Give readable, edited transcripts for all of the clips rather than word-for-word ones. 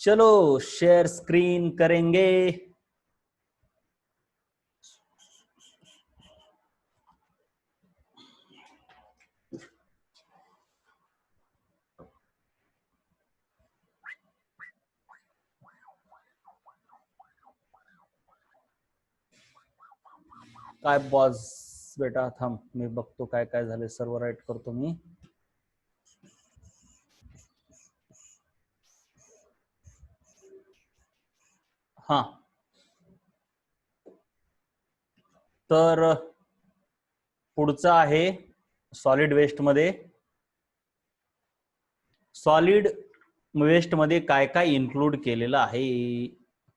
चलो share screen करेंगे। काय बॉस बेटा थांब, मी बघतो काय काय झाले, सर्व राईट करतो मी। हा तर पुढचं आहे सॉलिड वेस्ट मध्ये। सॉलिड वेस्ट मध्ये काय काय इन्क्लूड केलेलं आहे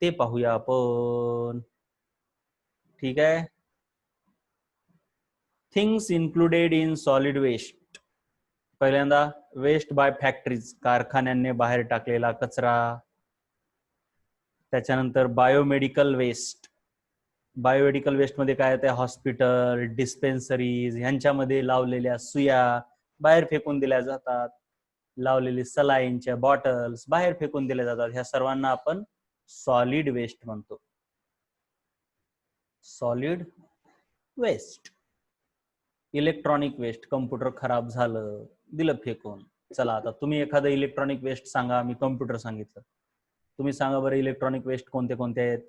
ते पाहूया आपण। ठीक आहे, things included in solid waste. पहिल्यांदा वेस्ट बाय फॅक्टरीज, कारखान्यांनी बाहेर टाकलेला कचरा। त्याच्यानंतर बायोमेडिकल वेस्ट। बायोमेडिकल वेस्ट मध्ये काय येते, हॉस्पिटल डिस्पेन्सरीज ह्यांच्यामध्ये लावलेल्या सुया बाहेर फेकून दिल्या जातात, लावलेली सलाईनच्या बॉटल्स बाहेर फेकून दिल्या जातात, ह्या सर्वांना आपण सॉलिड वेस्ट म्हणतो। Solid waste. Electronic waste, computer खराब झालं दिलं फेकून। चला आता तुम्ही एखादं इलेक्ट्रॉनिक वेस्ट सांगा, मी कम्प्युटर सांगितलं, तुम्ही सांगा बरं इलेक्ट्रॉनिक वेस्ट कोणते कोणते आहेत।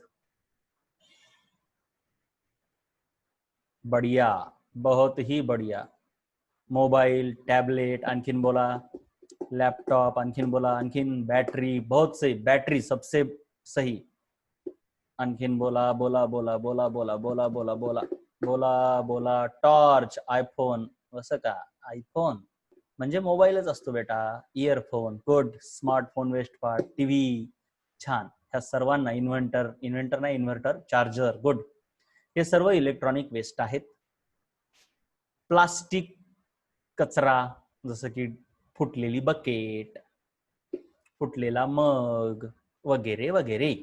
बढ़िया, बहुत ही बढ़िया। मोबाइल, टैबलेट, आणखीन बोला, लैपटॉप, आणखीन बोला, आणखीन बैटरी, बहुत सही, बैटरी सबसे सही। आणखीन बोला बोला बोला बोला बोला बोला बोला बोला बोला बोला, टॉर्च, आयफोन। असं का, आयफोन म्हणजे मोबाईलच असतो बेटा। Earphone good, smartphone west part, TV छान। ह्या सर्वांना इन्व्हर्टर, इन्व्हर्टर नाही इन्व्हर्टर, चार्जर गुड, हे सर्व इलेक्ट्रॉनिक वेस्ट आहेत। प्लास्टिक कचरा, जसं की फुटलेली बकेट, फुटलेला मग वगैरे वगैरे।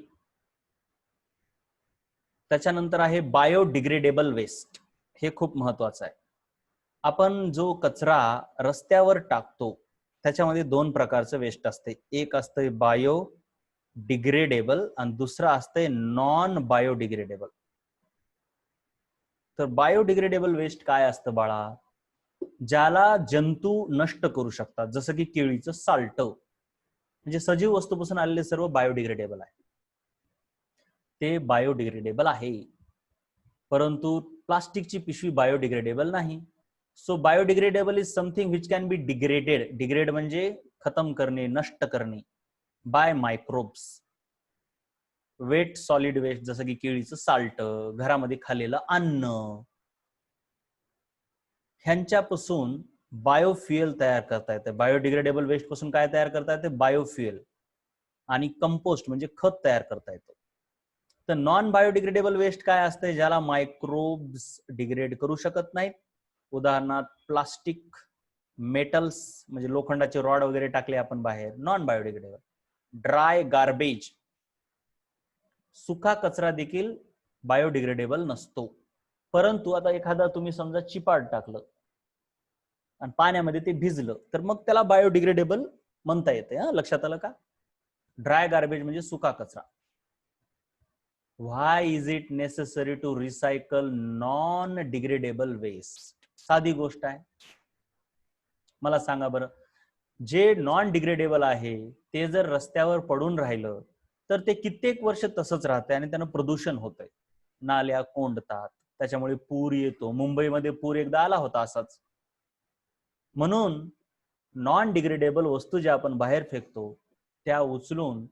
त्याच्यानंतर आहे बायोडिग्रेडेबल वेस्ट, हे खूप महत्वाचं आहे। आपण जो कचरा रस्त्यावर टाकतो त्याच्यामध्ये दोन प्रकारचं वेस्ट असते, एक असते बायो डिग्रेडेबल आणि दुसरं असते नॉन बायोडिग्रेडेबल। तर बायोडिग्रेडेबल वेस्ट काय असतं बाळा, ज्याला जंतू नष्ट करू शकतात, जसं की केळीचं साल्ट, म्हणजे सजीव वस्तूपासून आलेले सर्व बायोडिग्रेडेबल आहे, ते बायोडिग्रेडेबल आहे। परंतु प्लास्टिकची पिशवी बायोडिग्रेडेबल नाही। So biodegradable is something which can be degraded, degrade म्हणजे खत्म करणे, नष्ट करणे, by microbes. Wet solid waste, जसं की केळीचं साल्ट, घरामध्ये खाल्लेलं अन्न, ह्यांच्यापासून बायोफ्युएल तयार करता येते। बायोडिग्रेडेबल वेस्ट पासून काय तयार करता येते, बायोफ्युएल आणि कंपोस्ट म्हणजे खत तयार करता येतं। तर नॉन बायोडिग्रेडेबल वेस्ट काय असते, ज्याला मायक्रोब्स डिग्रेड करू शकत नाहीत, उदाहरणार्थ प्लास्टिक, मेटल्स म्हणजे लोखंडाचे रॉड वगैरे टाकले आपण बाहेर, नॉन बायोडिग्रेडेबल। ड्राय गार्बेज, सुका कचरा देखील बायोडिग्रेडेबल नसतो। परंतु आता एखादा तुम्ही समजा चिपाड टाकलं आणि पाण्यामध्ये ते भिजलं, तर मग त्याला बायोडिग्रेडेबल म्हणता येते। लक्षात आलं का? ड्राय गार्बेज म्हणजे सुका कचरा। Why is it necessary to recycle non degradable waste? साधी गोष्ट आहे, मला सांगा बरं, जे नॉन डिग्रेडेबल आहे ते जर रस्त्यावर पडून राहिलं तर ते कित्येक वर्ष तसंच राहते आणि त्यानं प्रदूषण होतंय, नाल्या कोंडतात, त्याच्यामुळे पूर येतो। मुंबईमध्ये पूर एकदा आला होता असाच। म्हणून नॉन डिग्रेडेबल वस्तू ज्या आपण बाहेर फेकतो त्या उचलून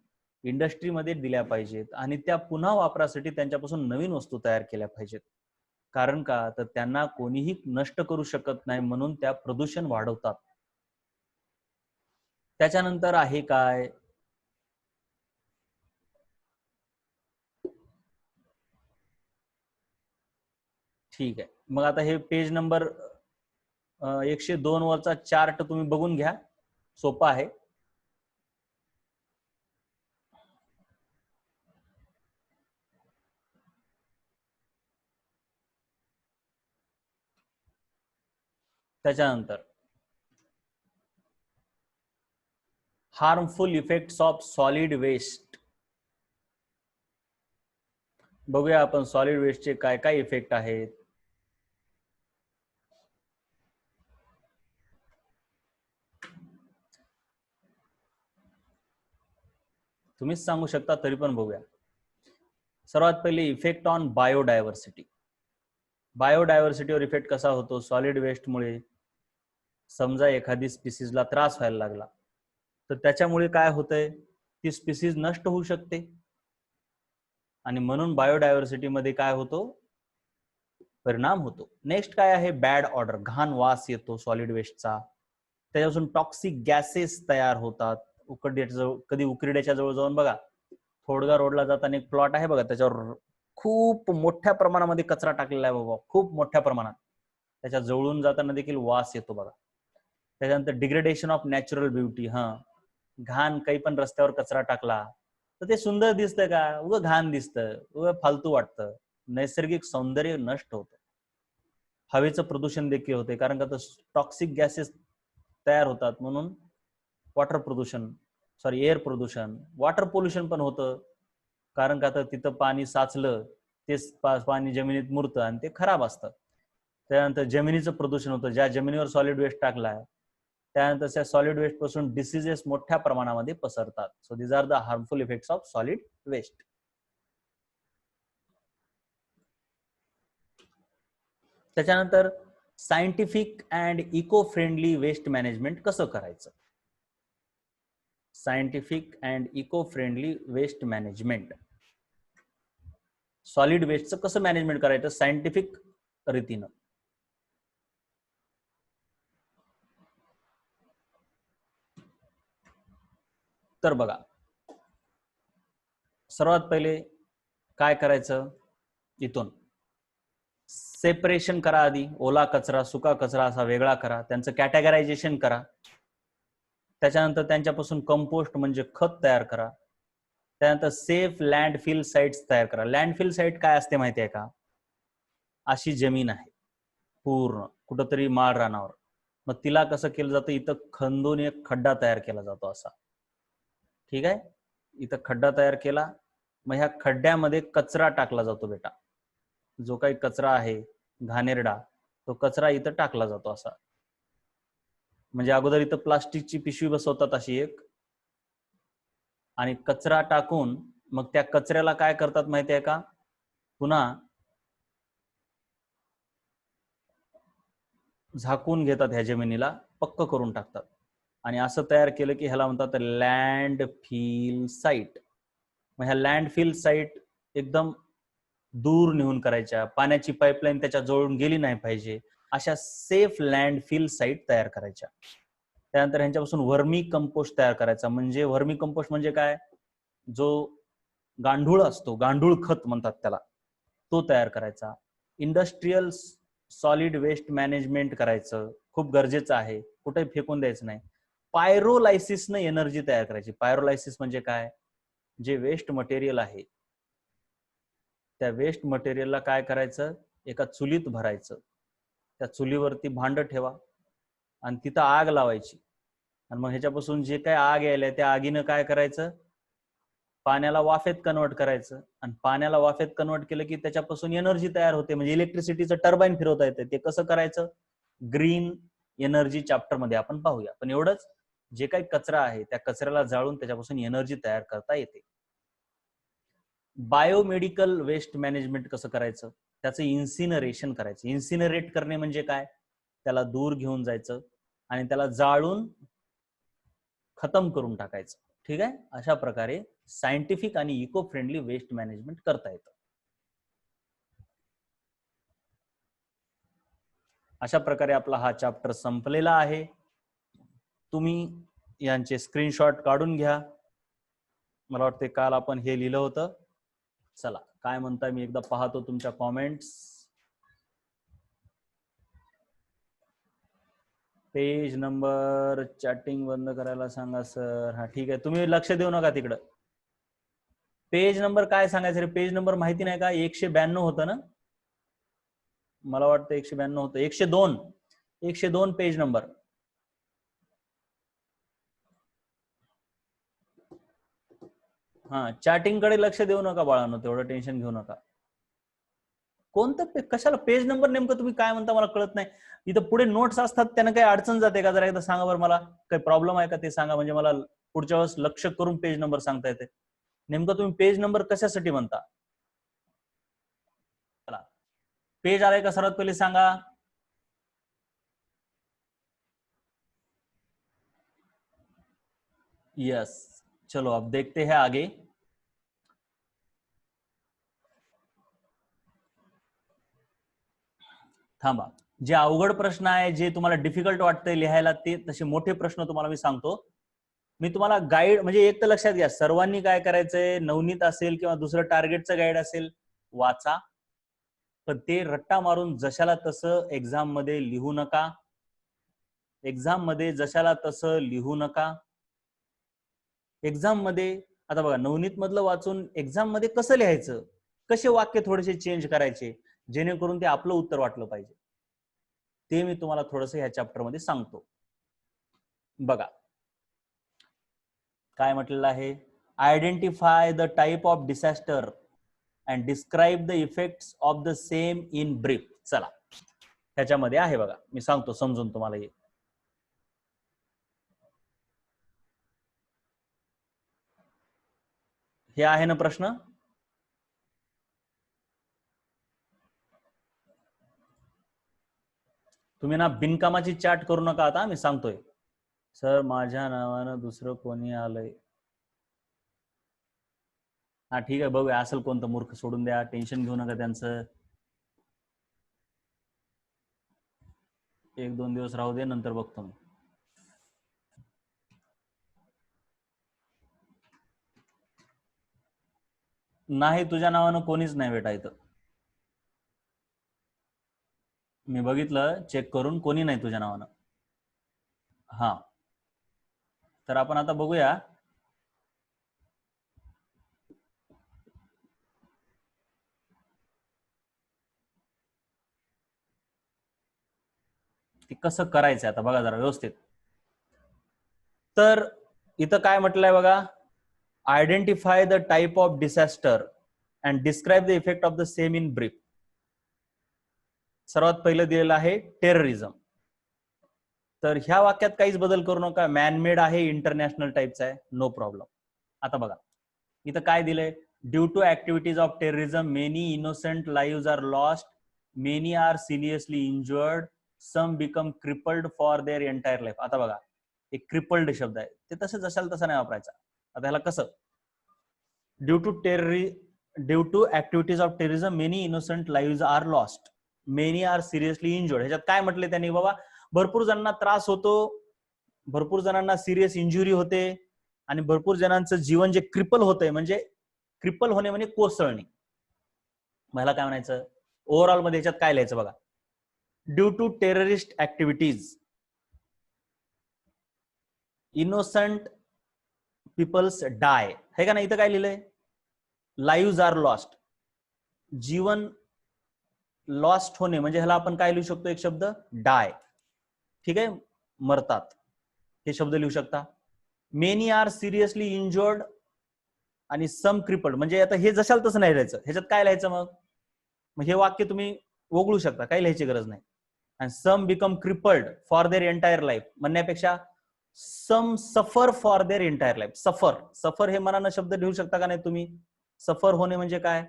इंडस्ट्रीमध्ये दिल्या पाहिजेत आणि त्या पुन्हा वापरासाठी त्यांच्यापासून नवीन वस्तू तयार केल्या पाहिजेत। कारण का, तर त्यांना कोणीही नष्ट करू शकत नाही, म्हणून त्या प्रदूषण वाढवतात। त्याच्यानंतर आहे काय, ठीक आहे, मग आता हे पेज नंबर 102 वरचा चार्ट तुम्ही बघून घ्या, सोपा आहे। त्याच्यानंतर harmful effects of solid waste. बघूया आपण सॉलिड वेस्टचे काय काय इफेक्ट आहेत. तुम्हीच सांगू शकता तरी पण बघूया. सर्वात पहिले इफेक्ट ऑन बायोडायव्हर्सिटी. बायोडायव्हर्सिटीवर इफेक्ट कसा होतो सॉलिड वेस्टमुळे. समजा एखादी स्पीसीजला त्रास व्हायला लागला तर त्याच्यामुळे काय होतंय, ती स्पीसीज नष्ट होऊ शकते आणि म्हणून बायोडायव्हर्सिटी मध्ये काय होतो, परिणाम होतो. नेक्स्ट काय आहे, बॅड ऑर्डर. घाण वास येतो सॉलिड वेस्टचा. त्याच्यापासून टॉक्सिक गॅसेस तयार होतात. कधी उकिरड्याच्या जवळ जाऊन बघा, थोडगा रोडला जाताना एक प्लॉट आहे बघा, त्याच्यावर खूप मोठ्या प्रमाणामध्ये कचरा टाकलेला आहे बाबा, खूप मोठ्या प्रमाणात. त्याच्या जवळून जाताना देखील वास येतो बघा. त्याच्यानंतर डिग्रेडेशन ऑफ नॅचरल ब्युटी. घाण काही पण रस्त्यावर कचरा टाकला तर ते सुंदर दिसतं का, उगं घाण दिसतं, उगं फालतू वाटतं. नैसर्गिक सौंदर्य नष्ट होतं. हवेचं प्रदूषण देखील होते, कारण का टॉक्सिक गॅसेस तयार होतात, म्हणून वॉटर प्रदूषण, एअर प्रदूषण, वॉटर पोल्युशन पण होतं. कारण का तर तिथं पाणी साचलं, ते पाणी जमिनीत मुरतं आणि ते खराब असतं. त्यानंतर जमिनीचं प्रदूषण होतं. ज्या जमिनीवर सॉलिड वेस्ट टाकलाय त्यानंतर त्या सॉलिड वेस्ट पासून डिसीजेस मोठ्या प्रमाणामध्ये पसरतात. So these are the harmful effects of solid waste. त्याच्यानंतर scientific and eco friendly waste management कसं करायचं. Scientific and eco friendly waste management. Solid वेस्टचं कसं मॅनेजमेंट करायचं सायंटिफिक रीतीनं. तर बघा, सर्वात पहिले काय करायचं, इथून सेपरेशन करा. आधी ओला कचरा सुका कचरा असा वेगळा करा, त्यांचं कॅटेगरायझेशन करा. त्याच्यानंतर त्यांच्यापासून कंपोस्ट म्हणजे खत तयार करा. त्यानंतर सेफ लँडफिल साइट्स तयार करा. लँडफिल साइट काय असते माहिती आहे का, अशी जमीन आहे पूर्ण कुठंतरी माळ रानावर, मग तिला कसं केलं जातं, इथं खंदून एक खड्डा तयार केला जातो असा. ठीक आहे, इथं खड्डा तयार केला, मग ह्या खड्ड्यामध्ये कचरा टाकला जातो बेटा. जो काही कचरा आहे घाणेरडा, तो कचरा इथं टाकला जातो असा. म्हणजे अगोदर इथं प्लास्टिकची पिशवी बसवतात अशी एक, आणि कचरा टाकून मग त्या कचऱ्याला काय करतात माहिती आहे का, पुन्हा झाकून घेतात, ह्या जमिनीला पक्क करून टाकतात आणि असं तयार केलं की ह्याला म्हणतात लँडफिल साईट. मग ह्या लँडफिल साईट एकदम दूर नेऊन करायच्या, पाण्याची पाईपलाईन त्याच्या जवळून गेली नाही पाहिजे, अशा सेफ लँडफिल साईट तयार करायच्या. त्यानंतर ह्यांच्यापासून वर्मी कंपोस्ट तयार करायचा. म्हणजे वर्मी कंपोस्ट म्हणजे काय, जो गांडूळ असतो, गांडूळ खत म्हणतात त्याला, तो तयार करायचा. इंडस्ट्रीयल सॉलिड वेस्ट मॅनेजमेंट करायचं खूप गरजेचं आहे, कुठे फेकून द्यायचं नाही. पायरोलायसिसनं एनर्जी तयार करायची. पायरोलायसिस म्हणजे काय, जे वेस्ट मटेरियल आहे त्या वेस्ट मटेरियलला काय करायचं, एका चुलीत भरायचं. त्या चुलीवरती भांड ठेवा आणि तिथं आग लावायची, आणि मग ह्याच्यापासून जे काय आग यायला त्या आगीनं काय करायचं, पाण्याला वाफेत कन्वर्ट करायचं. आणि पाण्याला वाफेत कन्वर्ट केलं की त्याच्यापासून एनर्जी तयार होते, म्हणजे इलेक्ट्रिसिटीचं टर्बाईन फिरवता येते. ते कसं करायचं, ग्रीन एनर्जी चॅप्टर मध्ये आपण पाहूया. पण एवढंच, जे काही कचरा आहे त्या कचऱ्याला जाळून त्याच्यापासून एनर्जी तयार करता येते. बायोमेडिकल वेस्ट मॅनेजमेंट कसं करायचं, त्याचं इन्सिनरेशन करायचं. इन्सिनरेट करणे म्हणजे काय, त्याला दूर घेऊन जायचं आणि त्याला जाळून खतम करून टाकायचं. ठीक आहे, अशा प्रकारे सायंटिफिक आणि इको फ्रेंडली वेस्ट मॅनेजमेंट करता येतं. अशा प्रकारे आपला हा चॅप्टर संपलेला आहे. तुम्ही यांचे स्क्रीनशॉट काढून घ्या. मला वाटते काल आपण हे लिहिलं होतं. चला काय म्हणताय मी एकदा पाहतो तुमच्या कॉमेंट्स. पेज नंबर चॅटिंग बंद करायला सांगा सर. हा ठीक आहे, तुम्ही लक्ष देऊ नका तिकडं. पेज नंबर काय सांगायचं रे, पेज नंबर माहिती नाही का, 192 होतं ना, मला वाटतं 192 होतं, 102 पेज नंबर. हा, चॅटिंग कडे लक्ष देऊ नका बाळांनो, तेवढं टेन्शन घेऊ नका. कोणतं कशाला पेज नंबर नेमकं तुम्ही काय म्हणता मला कळत नाही. इथं पुढे नोट्स असतात, त्यांना काही अडचण जाते का? जरा एकदा सांगा बरं मला, काही प्रॉब्लेम आहे का ते सांगा, म्हणजे मला पुढच्या वेळेस लक्ष करून पेज नंबर सांगता येते. नेमकं तुम्ही पेज नंबर कशासाठी म्हणता? चला, पेज आलाय का सर्वात पहिले सांगा. यस, चलो अब देखते हैं आगे. थांबा, जे अवघड प्रश्न आहे, जे तुम्हाला डिफिकल्ट वाटतंय लिहायला, ते तसे मोठे प्रश्न तुम्हाला मी सांगतो. मी तुम्हाला गाईड, म्हणजे एक तर लक्षात घ्या, सर्वांनी काय करायचंय, नवनीत असेल किंवा दुसरं टार्गेटचं गाईड असेल, वाचा. पण ते रट्टा मारून जशाला तसं एक्झाम मध्ये लिहू नका. एक्झाम मध्ये जशाला तसं लिहू नका. एक्झाम मध्ये आता बघा, नवनीत मधलं वाचून एक्झाम मध्ये कसं लिहायचं, कसे वाक्य थोडेसे चेंज करायचे, जेणेकरून ते आपलं उत्तर वाटलं पाहिजे, ते मी तुम्हाला थोडंसं ह्या चॅप्टर मध्ये सांगतो. बघा काय म्हटलेलं आहे, identify the type of disaster and describe the effects of the same in brief. चला, ह्याच्यामध्ये आहे बघा, मी सांगतो समजून तुम्हाला. हे आहे ना प्रश्न. तुम्ही ना बिनकामाची चॅट करू नका आता, मी सांगतोय. सर माझ्या नावानं दुसरं कोणी आलंय. हा ठीक आहे, बघूया असेल कोणतं मूर्ख, सोडून द्या, टेन्शन घेऊ नका त्यांचं. 1-2 दिवस राहू दे, नंतर बघतो मी. नाही, तुझ्या नावानं कोणीच नाही बेटा इथं. मी बघितलं चेक करून, कोणी नाही तुझ्या नावानं. हा, तर आपण आता बघूया. ते कसं करायचं आता बघा जरा व्यवस्थित. तर इथं काय म्हटलंय बघा, identify the type of disaster and describe the effect of the same in brief. सर्वात पहिलं दिलेलं आहे टेररिझम. तर ह्या वाक्यात काहीच बदल करू नका, मॅनमेड आहे, इंटरनॅशनल टाइपचा आहे, नो प्रॉब्लेम. आता बघा इथं काय दिलंय, due to activities of terrorism many innocent lives are lost, many are seriously injured, some become crippled for their entire life. आता बघा, एक क्रिपल्ड शब्द आहे, ते तसं जशाला तसं नाही वापरायचा. आता ह्याला कसं, due to activities of terrorism many innocent lives are lost, many are seriously injured. ह्याच्यात काय म्हटले त्यांनी, बाबा भरपूर जणांना त्रास होतो, भरपूर जणांना सिरियस इंजुरी होते, आणि भरपूर जणांचं जीवन जे क्रिपल होतंय, म्हणजे क्रिपल होणे म्हणजे कोसळणे. मला काय म्हणायचं, ओव्हरऑल मध्ये ह्याच्यात काय लिहायचं बघा, due to terrorist activities innocent peoples die, हे का नाही, इथं काय लिहिलंय, लाईव्स आर लॉस्ट, जीवन लॉस्ट होणे, म्हणजे ह्याला आपण काय लिहू शकतो, एक शब्द डाय, ठीक आहे, मरतात, हे शब्द लिहू शकता. मेनी आर सिरियसली इंजुअर्ड आणि सम क्रिपल्ड, म्हणजे आता हे जशाल तसं नाही लिहायचं, ह्याच्यात काय लिहायचं मग हे वाक्य तुम्ही वगळू शकता, काही लिहायची गरज नाही. आणि some become crippled for their entire life म्हणण्यापेक्षा some suffer for their entire life. सफर हे मनानं शब्द लिहू शकता का नाही तुम्ही. सफर होणे म्हणजे काय,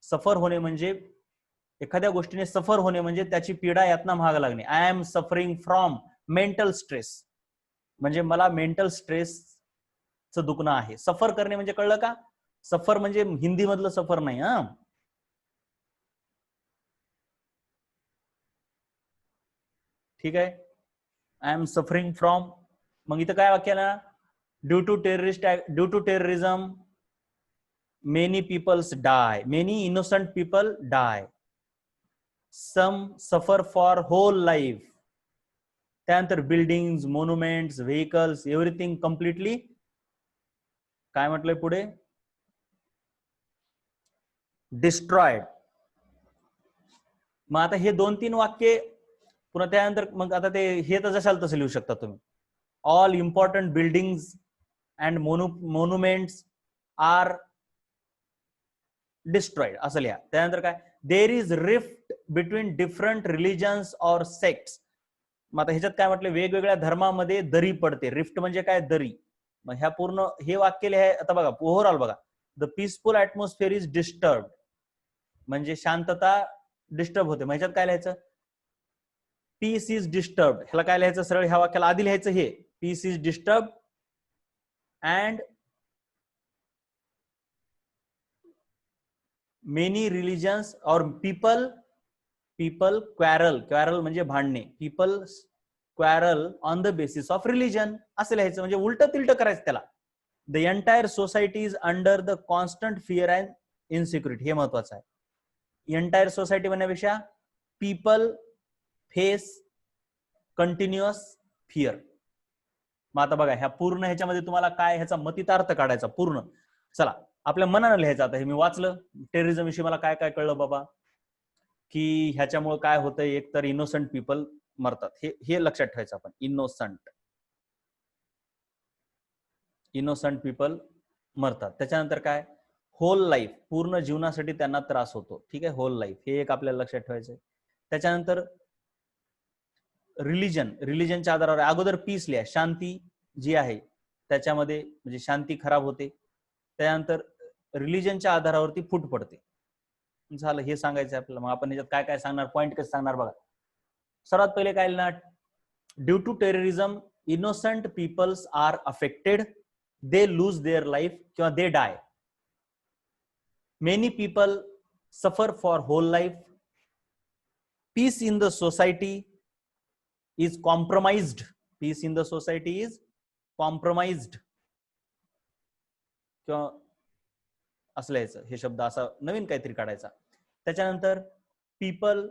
सफर होणे म्हणजे एखाद्या गोष्टीने सफर होणे म्हणजे त्याची पीडा यातना महाग लागणे. I am suffering from mental stress, म्हणजे मला मेंटल स्ट्रेसचं दुखणं आहे. सफर करणे म्हणजे कळलं का, सफर म्हणजे हिंदी मधलं सफर नाही. हा, ठीक आहे, आय एम सफरिंग फ्रॉम, मग इथं काय वाक्य ना, due to terrorism many peoples die, many innocent people die, some suffer for whole life. त्यानंतर buildings, monuments, vehicles, everything completely, काय म्हटलंय पुढे, डिस्ट्रॉयड. मग आता हे 2-3 वाक्य पुन्हा त्यानंतर मग आता ते हे तर जशाल तसं लिहू शकता तुम्ही. All important buildings and monuments are destroyed असं लिहा. त्यानंतर काय, there is rift between different religions और सेक्ट्स. मग आता ह्याच्यात काय म्हटलं, वेगवेगळ्या धर्मामध्ये दरी पडते. रिफ्ट म्हणजे काय, दरी. मग ह्या पूर्ण हे वाक्य लिहाय. आता बघा ओव्हरऑल बघा, the peaceful atmosphere is disturb, म्हणजे शांतता डिस्टर्ब होते. मग ह्याच्यात काय लिहायचं, पीस इज डिस्टर्ब. ह्याला काय लिहायचं, सरळ ह्या वाक्याला आधी लिहायचं हे, peace is disturb and many religions और पीपल क्वॅरल. क्वॅरल म्हणजे भांडणे. People quarrel on the basis of religion असं लिहायचं, म्हणजे उलट तिलट करायचं त्याला. The entire society is under the constant fear and insecurity. हे महत्वाचं आहे. एंटायर सोसायटी म्हणण्यापेक्षा पीपल फेस कंटिन्युअस फिअर. मग आता बघा ह्या पूर्ण ह्याच्यामध्ये तुम्हाला काय ह्याचा मतितार्थ काढायचा पूर्ण. चला आपल्या मनानं लिहायचं. आता हे मी वाचलं, टेररिझम विषयी मला काय काय कळलं बाबा, की ह्याच्यामुळे काय होतंय, एक तर इनोसंट पीपल मरतात. हे लक्षात ठेवायचं आपण. इनोसंट पीपल मरतात. त्याच्यानंतर काय, होल लाईफ, पूर्ण जीवनासाठी त्यांना त्रास होतो. ठीक आहे, होल लाईफ हे एक आपल्याला लक्षात ठेवायचं. त्याच्यानंतर रिलिजनच्या आधारावर अगोदर पीस लिहा, शांती जी आहे त्याच्यामध्ये म्हणजे शांती खराब होते. त्यानंतर रिलिजनच्या आधारावरती फूट पडते. झालं, हे सांगायचं आपल्याला. मग आपण याच्यात काय काय सांगणार, पॉईंट कसं सांगणार बघा. सर्वात पहिले काय लिहिणार, due to terrorism innocent peoples are affected, they lose their life किंवा they die. Many people suffer for whole life. Peace in the society is compromised. Peace in the society is compromised. किंवा असल्याचं हे शब्द असा नवीन काहीतरी काढायचा. त्याच्यानंतर people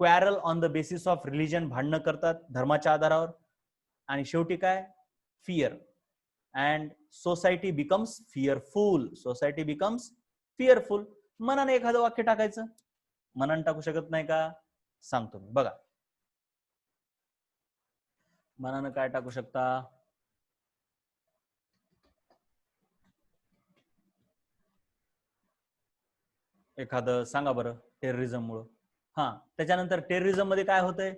quarrel on the basis of religion, भांडणं करतात धर्माच्या आधारावर. आणि शेवटी काय, fear and society becomes fearful. Society becomes fearful. मनाने एखादं वाक्य टाकायचं. मनाने टाकू शकत नाही का, सांगतो मी बघा. मनानं काय टाकू शकता, एखादं सांगा बरं, टेररिझम मुळे. हा, त्याच्यानंतर टेररिझम मध्ये काय होतंय,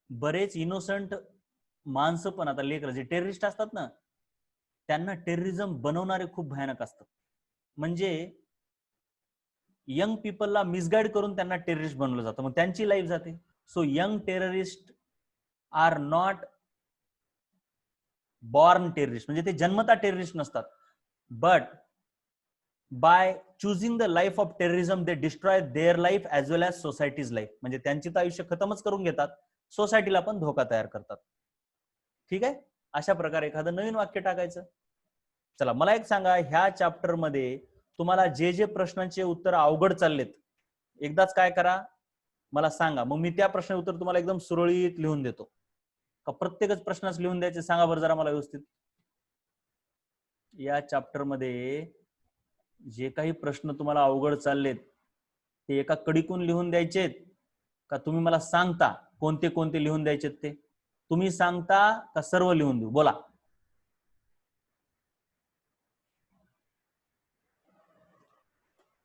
बरेच इनोसंट माणसं पण, आता लेकर जे टेररिस्ट असतात ना, त्यांना टेररिझम बनवणारे खूप भयानक असतात. म्हणजे यंग पीपलला मिसगाईड करून त्यांना टेररिस्ट बनवलं जातं, मग त्यांची लाईफ जाते. So young terrorist are not born terrorist, म्हणजे ते जन्मता टेररिस्ट नसतात. But by choosing the life of terrorism they destroy their life as well as society's life. म्हणजे त्यांची तर आयुष्य खतमच करून घेतात, सोसायटीला पण धोका तयार करतात. ठीक आहे, अशा प्रकारे एखादं नवीन वाक्य टाकायचं. चला मला एक सांगा, ह्या चॅप्टर मध्ये तुम्हाला जे जे प्रश्नांचे उत्तर अवघड चाललेत, एकदाच काय करा मला सांगा, मग मी त्या प्रश्नाचे उत्तर तुम्हाला एकदम सुरळीत लिहून देतो. का प्रत्येकच प्रश्नाच लिहून द्यायचे, सांगा बरं जरा मला व्यवस्थित. या चॅप्टर मध्ये जे काही प्रश्न तुम्हाला अवघड चाललेत ते एका कडीकून लिहून द्यायचेत का तुम्ही मला सांगता कोणते कोणते लिहून द्यायचेत? ते तुम्ही सांगता का सर्व लिहून देऊ, बोला.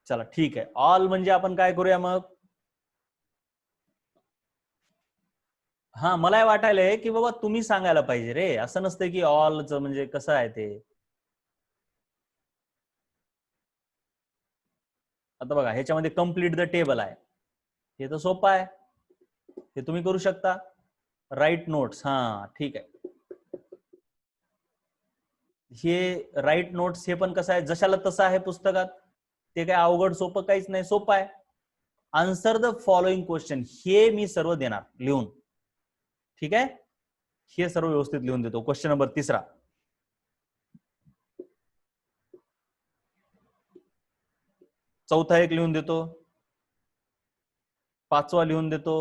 चला ठीक आहे, ऑल म्हणजे आपण काय करूया मग, हा मला वाटायलंय की बाबा तुम्ही सांगायला पाहिजे रे, असं नसतं की ऑलच म्हणजे कसं आहे ते. आता बघा ह्याच्यामध्ये कंप्लीट द टेबल आहे, हे तर सोपं आहे, हे तुम्ही करू शकता. राईट नोट्स, हा ठीक आहे, हे राईट नोट्स हे पण कसं आहे जशाला तसं आहे पुस्तकात, ते काय अवघड सोपं काहीच नाही, सोपं आहे. आन्सर द फॉलोइंग क्वेश्चन हे मी सर्व देणार लिहून, ठीक आहे, हे सर्व व्यवस्थित लिहून देतो. क्वेश्चन नंबर 3, चौथा एक लिहून देतो, 5वा लिहून देतो,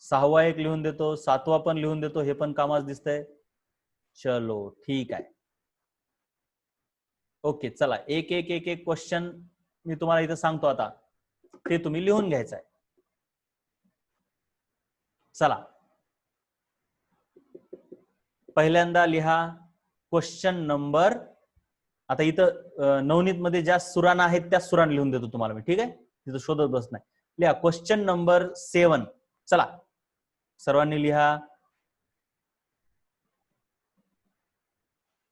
6वा एक लिहून देतो, 7वा पण लिहून देतो, हे पण कामास दिसतंय. चलो ठीक आहे, ओके. चला एक एक एक एक क्वेश्चन मी तुम्हाला इथं सांगतो, आता ते तुम्ही लिहून घ्यायचं आहे. चला पहिल्यांदा लिहा क्वेश्चन नंबर, आता इथं नवनीत मध्ये ज्या सुरांना आहेत त्या सुरान लिहून देतो तुम्हाला मी, ठीक आहे, तिथं शोधत बस नाही. लिहा क्वेश्चन नंबर 7. चला सर्वांनी लिहा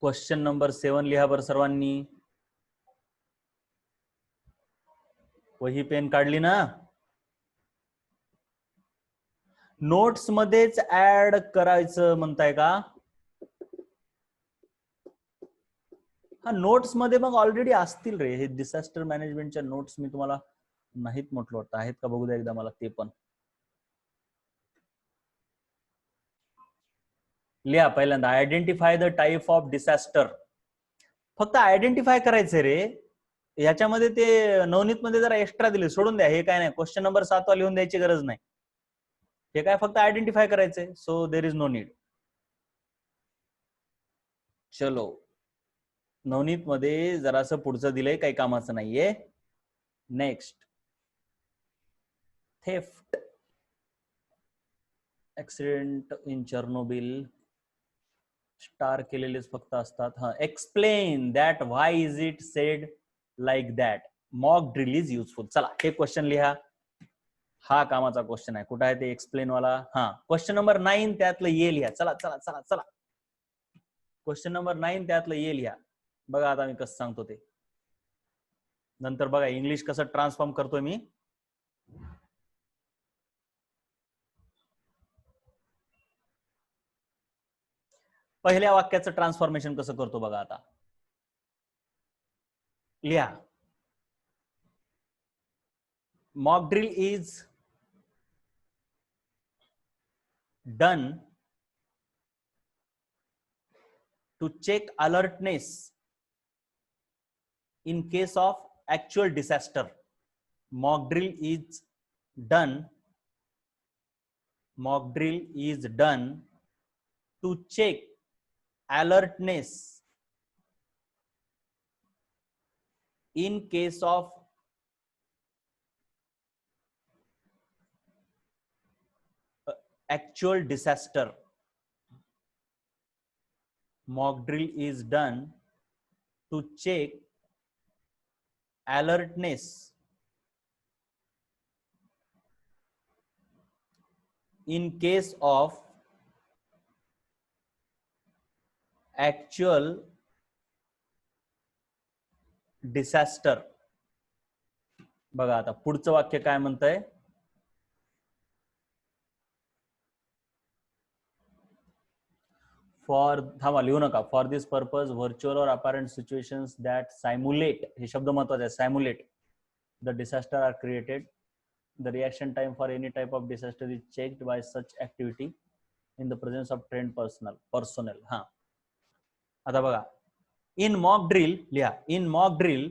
क्वेश्चन नंबर 7 लिहा बरं सर्वांनी. वही पेन काढली ना? नोट्स मध्येच ऍड करायचं म्हणताय का? हा नोट्स मध्ये मग ऑलरेडी असतील रे हे डिझास्टर मॅनेजमेंटच्या नोट्स. मी तुम्हाला नाहीत म्हटलं वाटतं, आहेत का बघू द्या एकदा मला ते पण. लिहा पहिल्यांदा identify the type of disaster. फक्त आयडेंटिफाय करायचंय रे. याच्यामध्ये ते नवनीत मध्ये जरा एक्स्ट्रा दिले, सोडून द्या, हे काय नाही. क्वेश्चन नंबर 7 लिहून द्यायची गरज नाही, हे काय फक्त आयडेंटिफाय करायचंय. So there is no need. चलो नवनीत मध्ये जरासं पुढचं दिलंय, काही कामाचं नाहीये. Next theft accident in Chernobyl. Star केलेलेच फक्त असतात. हा explain that why is it said like that. Mock drill is useful. चला हे क्वेश्चन लिहा, हा कामाचा क्वेश्चन आहे. कुठं आहे ते एक्सप्लेन वाला? हा क्वेश्चन नंबर 9 त्यातलं ये लिहा. चला चला चला चला क्वेश्चन नंबर 9 त्यातलं ये लिहा. बघा आता मी कसं सांगतो ते, नंतर बघा इंग्लिश कसं ट्रान्सफॉर्म करतोय मी. पहिल्या वाक्याचं ट्रान्सफॉर्मेशन कसं करतो बघा आता. लिहा mock drill is done to check alertness in case of actual disaster. Mock drill is done to check alertness in case of actual disaster. Mock drill is done to check alertness in case of actual disaster. बघा आता पुढचं वाक्य काय म्हणतंय. For, थांबा लिहू नका. For this purpose virtual और अपॅरंट सिच्युएशन्स दॅट सायमुलेट, हे शब्द महत्वाचे आहे, simulate the disaster are created. The reaction time for any type of disaster is checked by such activity in the presence of trained personnel. हा आता बघा इन मॉक ड्रिल लिहा. In mock drill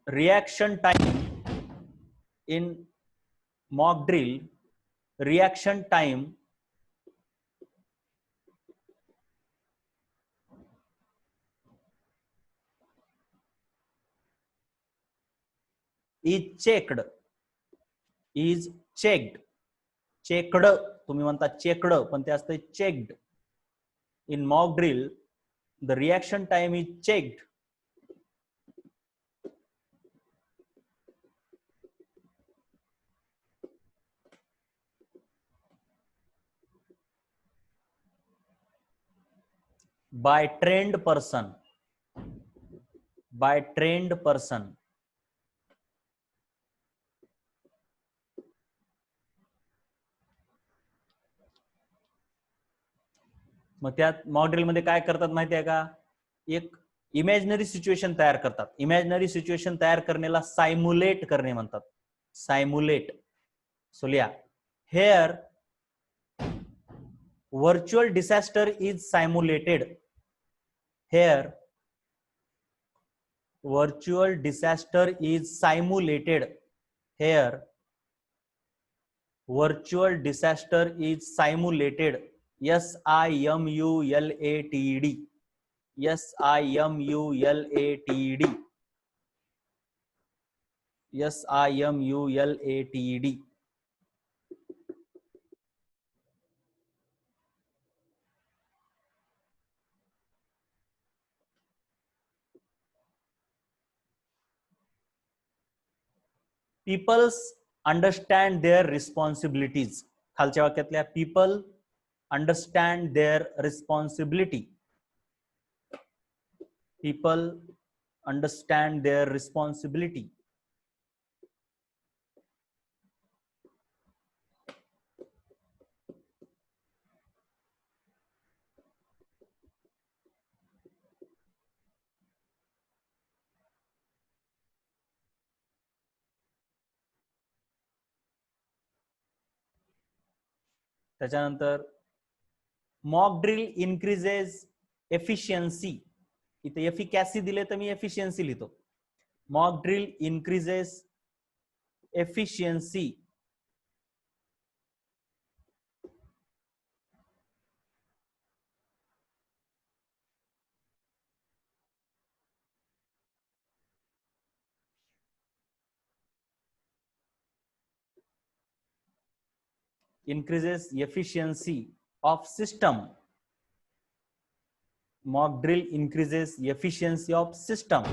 reaction time, in mock drill reaction time is checked तुम्ही म्हणता checked पण ते असतं checked. In mock drill the reaction time is checked by trained person. मग त्यात मॉक मध्ये काय करतात माहिती आहे का, एक इमॅजिनरी सिच्युएशन तयार करतात. इमॅजिनरी सिच्युएशन तयार करण्याला सायमुलेट करणे म्हणतात. सायमुलेट. सो लिहा here virtual disaster is simulated. Here virtual disaster is simulated. Here virtual disaster is simulated. SIMULATED. SIMULATED. SIMULATED. Peoples understand their responsibilities. खालच्या वाक्यातल्या people understand their responsibility. People understand their responsibility. त्याच्यानंतर mock drill increases efficiency. इथे efficacy दिले तर मी efficiency लिहितो. Mock drill increases efficiency. increases efficiency of system. Mock drill increases efficiency of system.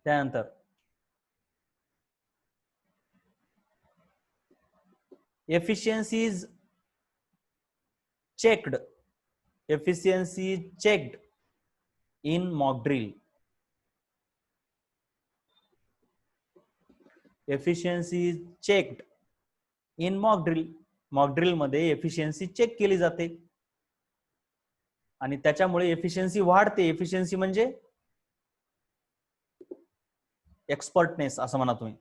त्यानंतर efficiency is checked. Efficiency is checked in mock drill. Efficiency is checked in mock drill. Mock drill मध्ये efficiency check केली जाते आणि त्याच्यामुळे efficiency वाढते. Efficiency म्हणजे expertness असं म्हणा तुम्ही.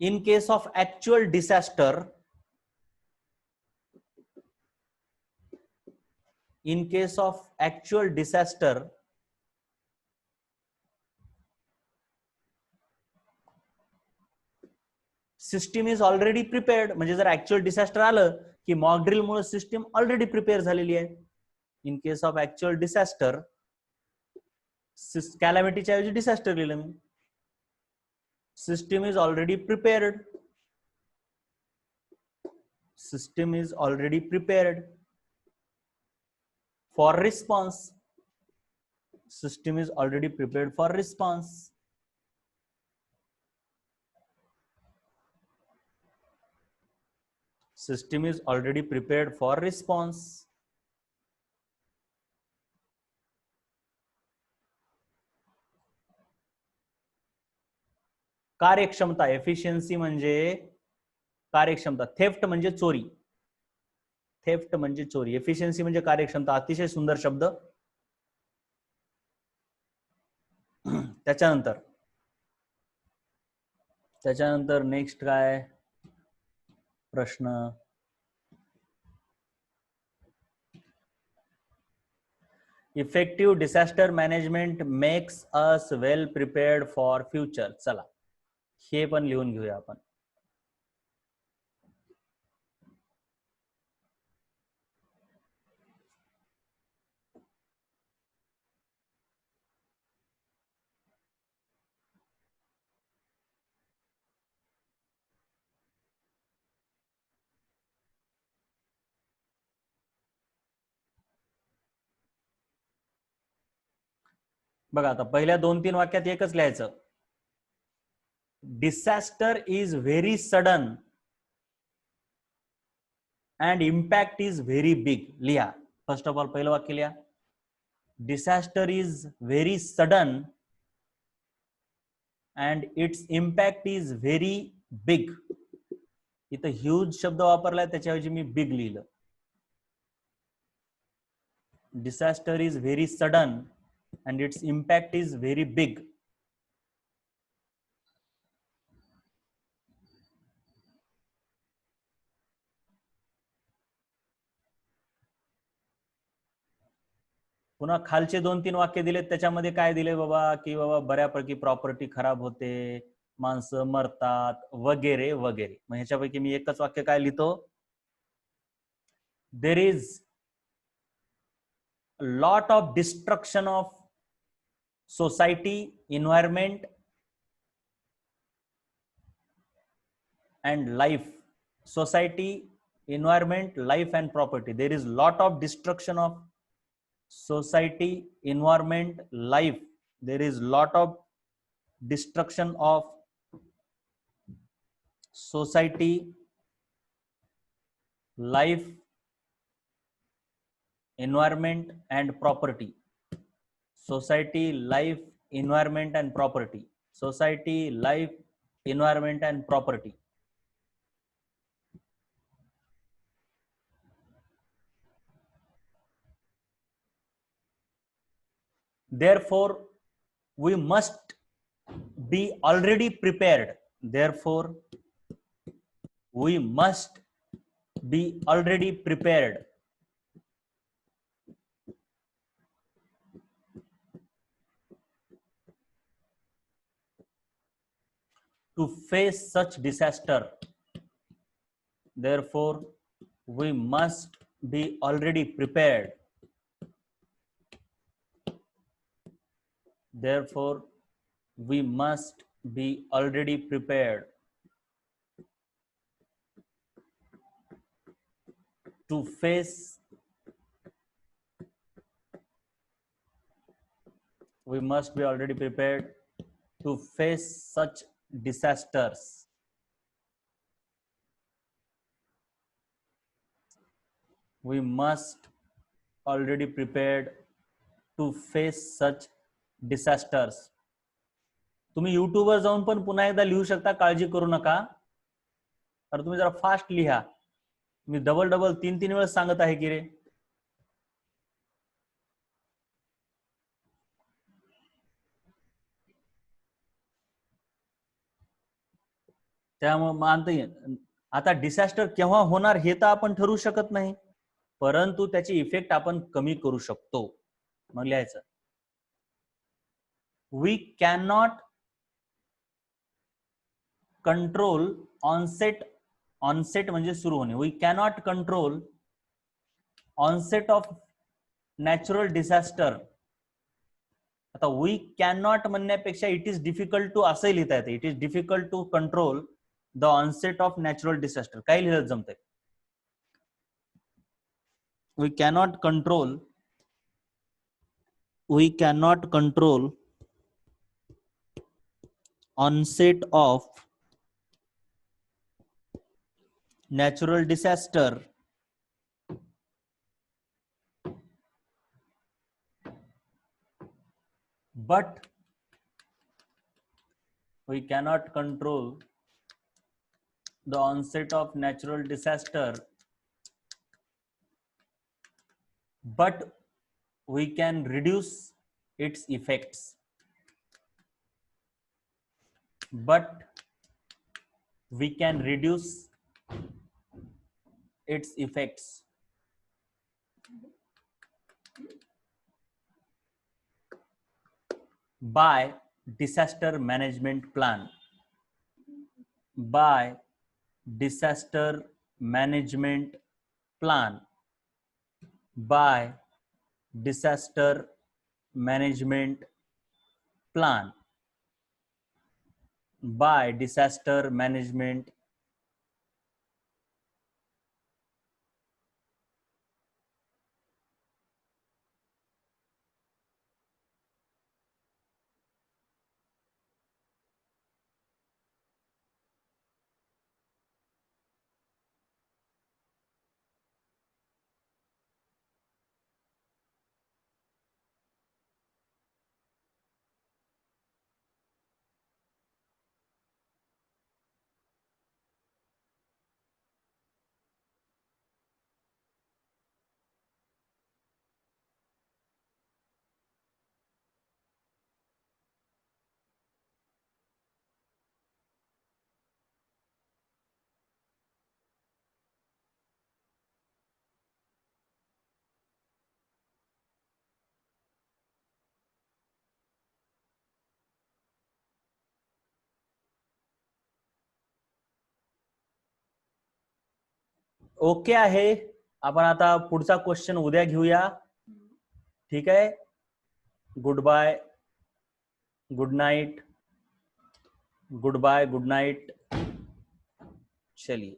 In case of actual disaster, in case of actual disaster, system is already prepared. म्हणजे जर ऍक्च्युअल डिसास्टर आलं की मॉक ड्रिल मुळे सिस्टीम ऑलरेडी प्रिपेअर झालेली आहे. In case of actual disaster, कॅलॅमिटीच्या ऐवजी डिसास्टर लिहिलं मी. System is already prepared. System is already prepared for response. System is already prepared for response. System is already prepared for response. कार्यक्षमता, efficiency म्हणजे कार्यक्षमता. Theft म्हणजे चोरी. थेफ्ट म्हणजे चोरी. एफिशियन्सी म्हणजे कार्यक्षमता. अतिशय सुंदर शब्द. त्याच्यानंतर नेक्स्ट काय प्रश्न. Effective disaster management makes us well prepared for future. चला हे पण लिहून घेऊया आपण. बघा आता पहिल्या 2-3 वाक्यात एकच लिहायचं. Disaster is very sudden and impact is very big. लिहा. फर्स्ट ऑफ ऑल पहिलं वाक्य लिहा. Disaster is very sudden and it's impact is very big. इथं ह्यूज शब्द वापरलाय त्याच्याऐवजी मी बिग लिहिलं. Disaster is very sudden and its impact is very big. पुन्हा खालचे 2-3 वाक्य दिलेत त्याच्यामध्ये काय दिले बाबा, की बाबा बऱ्यापैकी प्रॉपर्टी खराब होते, माणसं मरतात वगैरे वगैरे. मग ह्याच्यापैकी मी एकच वाक्य काय लिहितो, there is lot of destruction of society, environment and life. Society, environment, life and property. There is lot of destruction of society, environment, life. There is lot of destruction of society, life, environment and property. Society, life, environment and property. Society, life, environment and property. Therefore, we must be already prepared. Therefore, we must be already prepared to face such disaster. Therefore, we must be already prepared. Therefore, we must be already prepared to face, we must be already prepared to face such disasters. We must already prepared to face such disasters. तुम्ही युट्यूबवर जाऊन पण पुन्हा एकदा लिहू शकता, काळजी करू नका. तर तुम्ही जरा फास्ट लिहा. मी डबल डबल 3-3 वेळेस सांगत आहे की रे. त्यामुळे मानता येईल. आता डिसास्टर केव्हा होणार हे तर आपण ठरवू शकत नाही, परंतु त्याची इफेक्ट आपण कमी करू शकतो. मग लिहायचं, we can not control onset. Onset म्हणजे सुरू होणे. We cannot control onset of natural disaster. आता वी कॅन नॉट म्हणण्यापेक्षा इट इज डिफिकल्ट टू असं लिहिता येते. It is difficult to control the onset of natural disaster. काय लिहिलं जमतंय. We cannot control, we cannot control onset of natural disaster, but we cannot control the onset of natural disaster, but we can reduce its effects. But we can reduce its effects by disaster management plan. By disaster management plan. By disaster management plan. By disaster management okay आहे. आपण आता पुढचा question उद्या घेऊया. ठीक आहे. Good bye, good night, good bye, good night. चलिए.